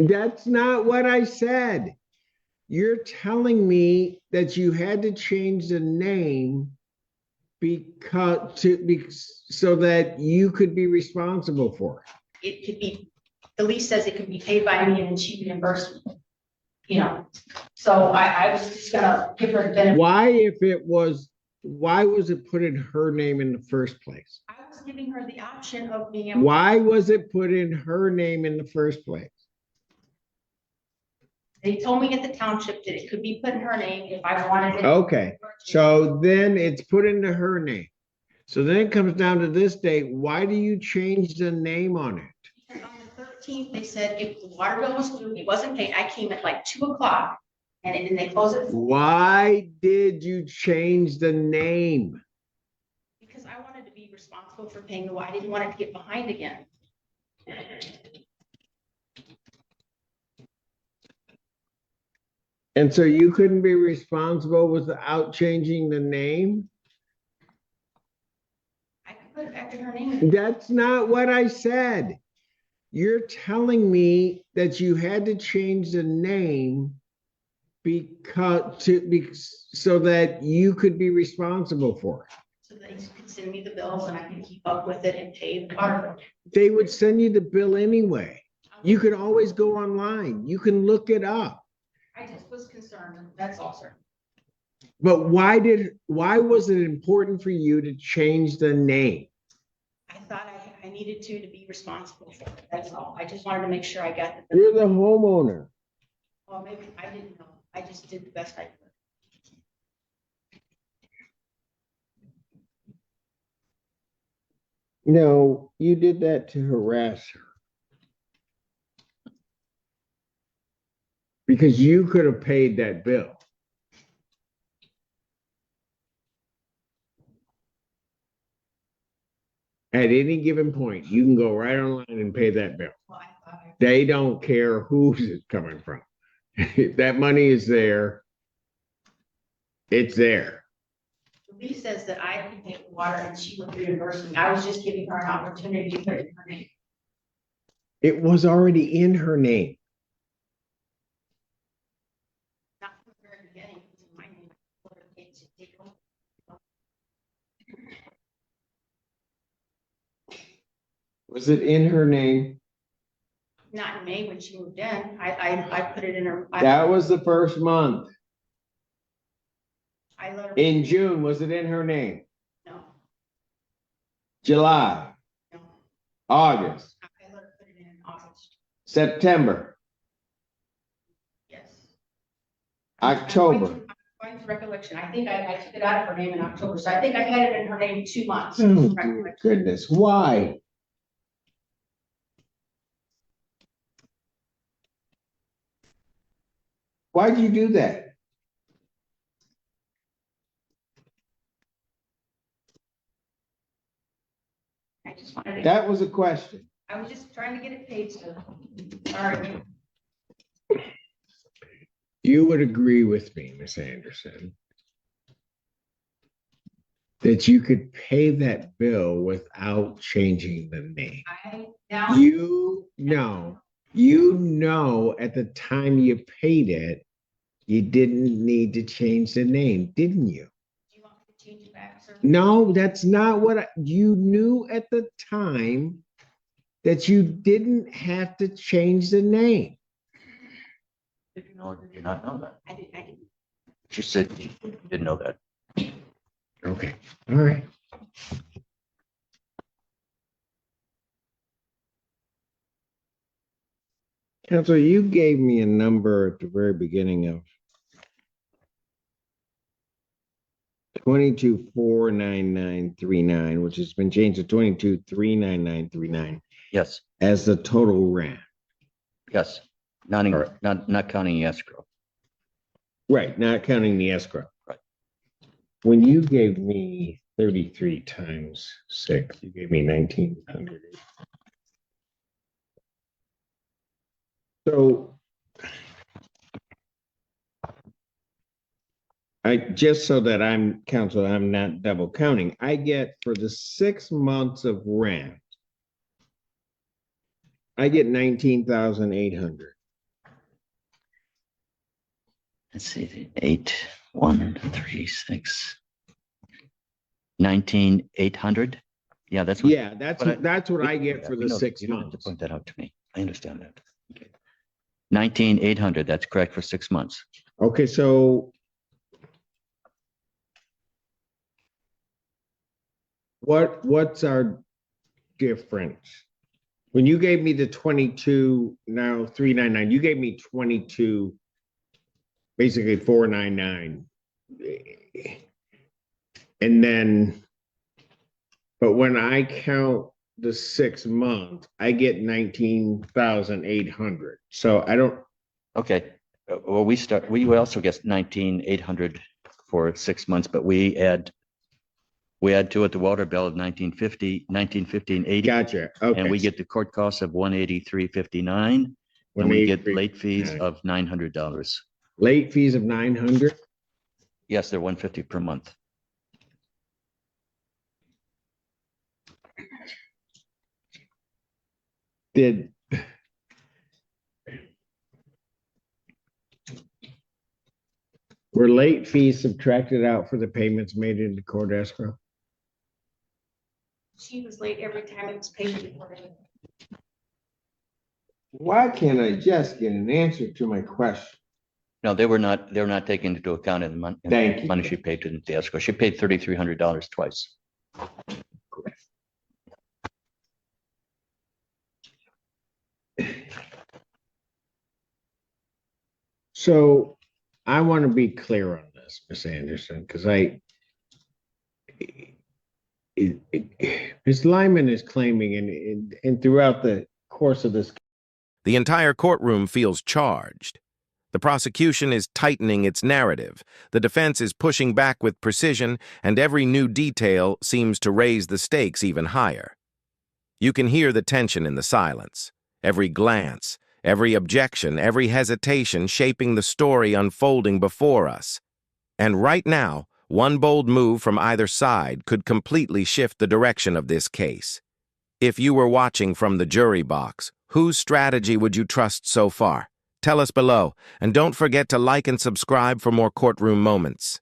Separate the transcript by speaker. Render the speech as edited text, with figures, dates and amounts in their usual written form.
Speaker 1: That's not what I said. You're telling me that you had to change the name so that you could be responsible for it.
Speaker 2: It could be, the lease says it could be paid by me and then she reimbursed me. You know, so I was just gonna give her the benefit.
Speaker 1: Why was it put in her name in the first place?
Speaker 2: I was giving her the option of being able.
Speaker 1: Why was it put in her name in the first place?
Speaker 2: They told me at the township that it could be put in her name if I wanted it.
Speaker 1: Okay, so then it's put into her name. So then it comes down to this date. Why do you change the name on it?
Speaker 2: On the 13th, they said if the water bill was due, it wasn't paid. I came at like 2 o'clock and then they closed it.
Speaker 1: Why did you change the name?
Speaker 2: Because I wanted to be responsible for paying the water. I didn't want it to get behind again.
Speaker 1: And so you couldn't be responsible without changing the name?
Speaker 2: I could put it back in her name.
Speaker 1: That's not what I said. You're telling me that you had to change the name so that you could be responsible for it.
Speaker 2: So they could send me the bills and I can keep up with it and pay the water bill.
Speaker 1: They would send you the bill anyway. You could always go online. You can look it up.
Speaker 2: I just was concerned. That's all, sir.
Speaker 1: But why was it important for you to change the name?
Speaker 2: I thought I needed to be responsible for it. That's all. I just wanted to make sure I got the.
Speaker 1: You're the homeowner.
Speaker 2: Well, maybe I didn't know. I just did the best I could.
Speaker 1: No, you did that to harass her. Because you could have paid that bill. At any given point, you can go right online and pay that bill.
Speaker 2: Well,
Speaker 1: They don't care who's it's coming from. That money is there. It's there.
Speaker 2: The lease says that I can pay the water and she would reimburse me. I was just giving her an opportunity to put it in her name.
Speaker 1: It was already in her name.
Speaker 2: Not from the very beginning. It was in my name.
Speaker 1: Was it in her name?
Speaker 2: Not in May when she moved in. I put it in her.
Speaker 1: That was the first month.
Speaker 2: I let her.
Speaker 1: In June, was it in her name?
Speaker 2: No.
Speaker 1: July.
Speaker 2: No.
Speaker 1: August.
Speaker 2: I let her put it in August.
Speaker 1: September.
Speaker 2: Yes.
Speaker 1: October.
Speaker 2: I'm going to recollection. I think I took it out of her name in October. So I think I had it in her name 2 months.
Speaker 1: Oh, dear goodness. Why? Why'd you do that?
Speaker 2: I just wanted to.
Speaker 1: That was a question.
Speaker 2: I was just trying to get it paid, so. Sorry.
Speaker 1: You would agree with me, Miss Anderson, that you could pay that bill without changing the name. You know at the time you paid it, you didn't need to change the name, didn't you?
Speaker 2: Do you want me to change it back, sir?
Speaker 1: No, that's not what you knew at the time, that you didn't have to change the name.
Speaker 3: Did you know or did you not know that?
Speaker 2: I didn't.
Speaker 3: She said you didn't know that.
Speaker 1: Okay, all right. Counselor, you gave me a number at the very beginning of 22,49939, which has been changed to 22,39939
Speaker 3: Yes,
Speaker 1: as the total rent.
Speaker 3: yes. Not counting the escrow.
Speaker 1: Right, not counting the escrow.
Speaker 3: Right.
Speaker 1: When you gave me 33 times 6, you gave me 1,900. So just so that I'm not double counting, I get for the 6 months of rent, I get 19,800.
Speaker 3: Let's see, 8, 1, 3, 6, 19,800. Yeah, that's what.
Speaker 1: Yeah, that's what I get for
Speaker 3: We
Speaker 1: the
Speaker 3: know that.
Speaker 1: 6
Speaker 3: You don't have to
Speaker 1: months.
Speaker 3: point that out to me. I understand that. Okay. 19,800, that's correct for 6 months.
Speaker 1: Okay, so what's our difference? When you gave me the 22, now 399, you gave me 22, basically 499. And then, but when I count the 6 months, I get 19,800. So I don't,
Speaker 3: Okay, well, we also get 19,800 for 6 months, but we add to it the water bill of 1950, 1915.80.
Speaker 1: gotcha. Okay.
Speaker 3: And we get the court costs of 183.59, and we get
Speaker 1: 183.
Speaker 3: late fees of $900.
Speaker 1: Late fees of 900.
Speaker 3: Yes, they're 150 per month.
Speaker 1: Were late fees subtracted out for the payments made into court escrow?
Speaker 2: She was late every time it was paid.
Speaker 1: Why can't I just get an answer to my question?
Speaker 3: No, they were not taken into account in the
Speaker 1: Thank you.
Speaker 3: money she paid to the escrow. She paid $3,300 twice.
Speaker 1: So I want to be clear on this, Ms. Anderson, because Ms. Lyman is claiming, and throughout the course of this,
Speaker 4: The entire courtroom feels charged. The prosecution is tightening its narrative. The defense is pushing back with precision, and every new detail seems to raise the stakes even higher. You can hear the tension in the silence, every glance, every objection, every hesitation shaping the story unfolding before us. And right now, one bold move from either side could completely shift the direction of this case. If you were watching from the jury box, whose strategy would you trust so far? Tell us below, and don't forget to like and subscribe for more courtroom moments.